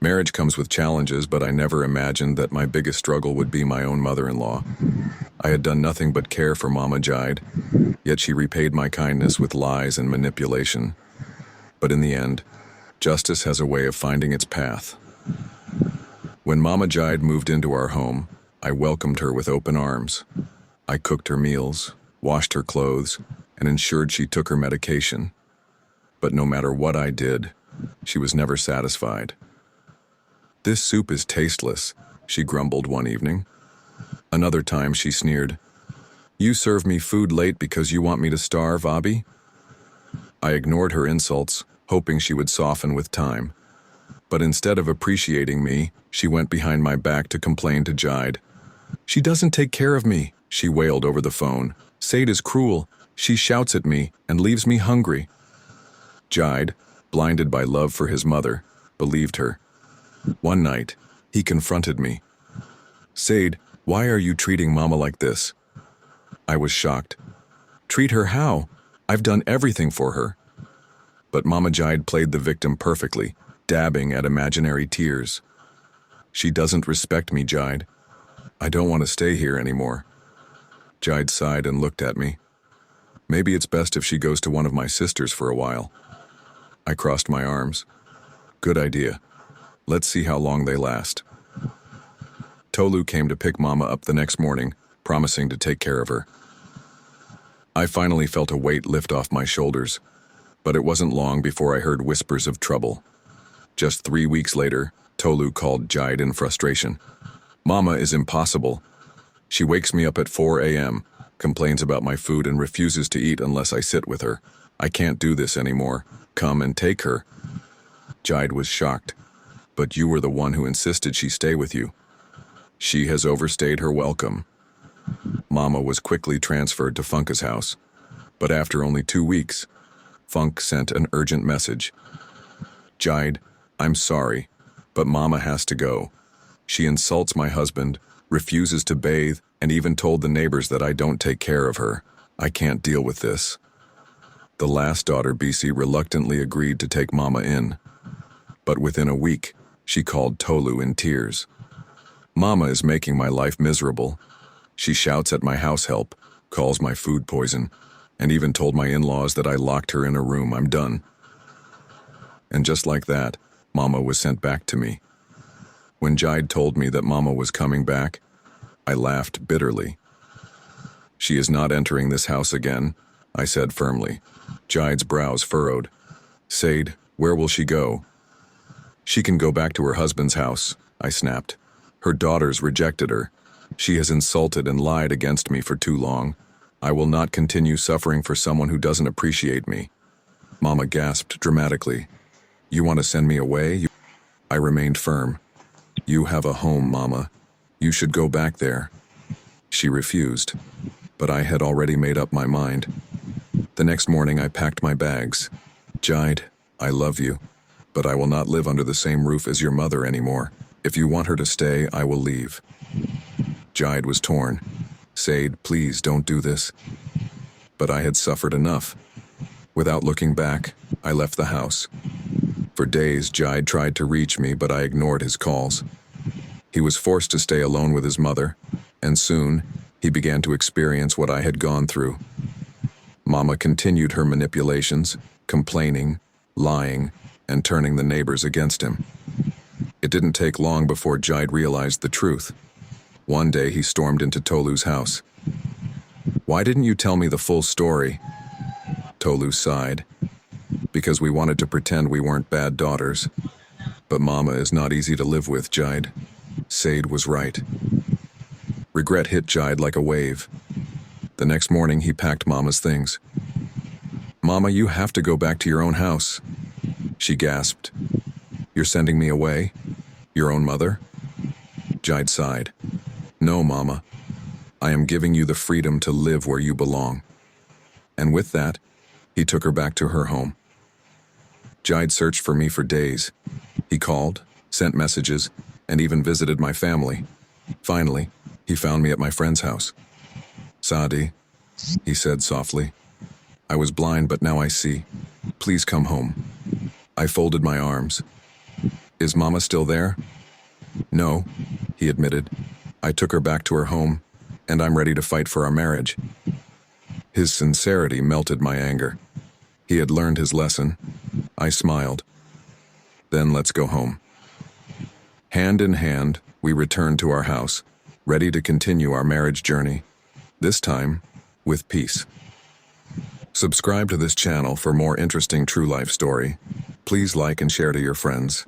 Marriage comes with challenges, but I never imagined that my biggest struggle would be my own mother-in-law. I had done nothing but care for Mama Jide, yet she repaid my kindness with lies and manipulation. But in the end, justice has a way of finding its path. When Mama Jide moved into our home, I welcomed her with open arms. I cooked her meals, washed her clothes, and ensured she took her medication. But no matter what I did, she was never satisfied. "This soup is tasteless," she grumbled one evening. Another time she sneered, "You serve me food late because you want me to starve, Abby?" I ignored her insults, hoping she would soften with time. But instead of appreciating me, she went behind my back to complain to Jide. "She doesn't take care of me," she wailed over the phone. "Sade is cruel. She shouts at me and leaves me hungry." Jide, blinded by love for his mother, believed her. One night, he confronted me. "Sade, why are you treating Mama like this?" I was shocked. "Treat her how? I've done everything for her." But Mama Jide played the victim perfectly, dabbing at imaginary tears. "She doesn't respect me, Jide. I don't want to stay here anymore." Jide sighed and looked at me. "Maybe it's best if she goes to one of my sisters for a while." I crossed my arms. "Good idea. Let's see how long they last." Tolu came to pick Mama up the next morning, promising to take care of her. I finally felt a weight lift off my shoulders, but it wasn't long before I heard whispers of trouble. Just 3 weeks later, Tolu called Jide in frustration. "Mama is impossible. She wakes me up at 4 a.m., complains about my food and refuses to eat unless I sit with her. I can't do this anymore. Come and take her." Jide was shocked. "But you were the one who insisted she stay with you." "She has overstayed her welcome." Mama was quickly transferred to Funka's house, but after only 2 weeks, Funk sent an urgent message. "Jide, I'm sorry, but Mama has to go. She insults my husband, refuses to bathe, and even told the neighbors that I don't take care of her. I can't deal with this." The last daughter, BC, reluctantly agreed to take Mama in. But within a week, she called Tolu in tears. "Mama is making my life miserable. She shouts at my house help, calls my food poison, and even told my in-laws that I locked her in a room. I'm done." And just like that, Mama was sent back to me. When Jide told me that Mama was coming back, I laughed bitterly. "She is not entering this house again," I said firmly. Jide's brows furrowed. "Sade, where will she go?" "She can go back to her husband's house," I snapped. "Her daughters rejected her. She has insulted and lied against me for too long. I will not continue suffering for someone who doesn't appreciate me." Mama gasped dramatically. "You want to send me away?" I remained firm. "You have a home, Mama. You should go back there." She refused, but I had already made up my mind. The next morning I packed my bags. "Jide, I love you, but I will not live under the same roof as your mother anymore. If you want her to stay, I will leave." Jide was torn. "Sade, please don't do this." But I had suffered enough. Without looking back, I left the house. For days, Jide tried to reach me, but I ignored his calls. He was forced to stay alone with his mother, and soon, he began to experience what I had gone through. Mama continued her manipulations, complaining, lying, and turning the neighbors against him. It didn't take long before Jide realized the truth. One day he stormed into Tolu's house. "Why didn't you tell me the full story?" Tolu sighed. "Because we wanted to pretend we weren't bad daughters. But Mama is not easy to live with, Jide. Sade was right." Regret hit Jide like a wave. The next morning he packed Mama's things. "Mama, you have to go back to your own house." She gasped. "You're sending me away? Your own mother?" Jide sighed. "No, Mama. I am giving you the freedom to live where you belong." And with that, he took her back to her home. Jide searched for me for days. He called, sent messages, and even visited my family. Finally, he found me at my friend's house. "Sade," he said softly. "I was blind, but now I see. Please come home." I folded my arms. Is Mama still there? No, he admitted. I took her back to her home, and I'm ready to fight for our marriage. His sincerity melted my anger. He had learned his lesson. I smiled. Then let's go home. Hand in hand, we returned to our house, ready to continue our marriage journey, this time with peace. Subscribe to this channel for more interesting true life story. Please like and share to your friends.